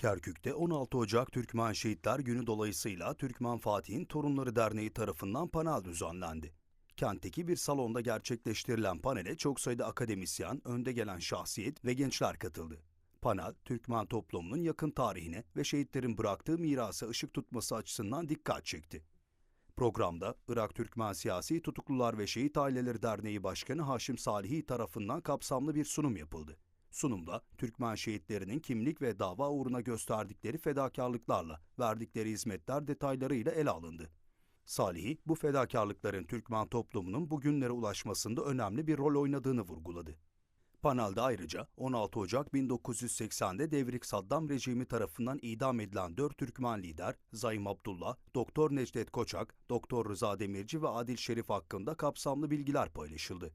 Kerkük'te 16 Ocak Türkmen Şehitler Günü dolayısıyla Türkmen Fatih'in Torunları Derneği tarafından panel düzenlendi. Kentteki bir salonda gerçekleştirilen panele çok sayıda akademisyen, önde gelen şahsiyet ve gençler katıldı. Panel, Türkmen toplumunun yakın tarihine ve şehitlerin bıraktığı mirasa ışık tutması açısından dikkat çekti. Programda Irak Türkmen Siyasi Tutuklular ve Şehit Aileleri Derneği Başkanı Haşim Salihi tarafından kapsamlı bir sunum yapıldı. Sunumda Türkmen şehitlerinin kimlik ve dava uğruna gösterdikleri fedakarlıklarla verdikleri hizmetler detaylarıyla ele alındı. Salihi, bu fedakarlıkların Türkmen toplumunun bugünlere ulaşmasında önemli bir rol oynadığını vurguladı. Panelde ayrıca 16 Ocak 1980'de Devrik Saddam rejimi tarafından idam edilen 4 Türkmen lider Zaim Abdullah, Doktor Necdet Koçak, Doktor Rıza Demirci ve Adil Şerif hakkında kapsamlı bilgiler paylaşıldı.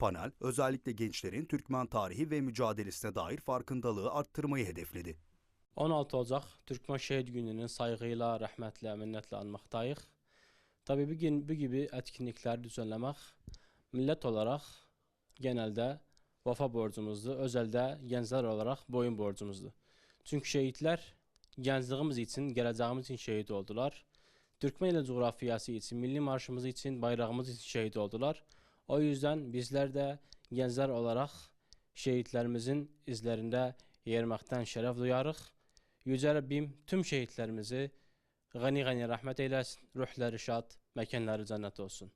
Panel, özellikle gençlerin Türkmen tarihi ve mücadelesine dair farkındalığı arttırmayı hedefledi. 16 Ocaq Türkmen Şehit Gününün sayğıyla, rəhmətlə, minnətlə anmaqdayıq. Tabii bu gibi etkinlikler düzenlemek millet olarak genelde vafa borcumuzdur. Özelde gençler olarak boyun borcumuzdur. Çünkü şehitler gençliğimiz için, geleceğimiz için şehit oldular. Türkmen ile coğrafyası için, milli marşımız için, bayrağımız için şehit oldular. O yüzden bizler de gençler olarak şehitlerimizin izlerinde yerməkdən şərəf duyarıq. Yüce Rabbim tüm şehitlerimizi gani gani rahmet eylesin, ruhları şad, mekanları cennet olsun.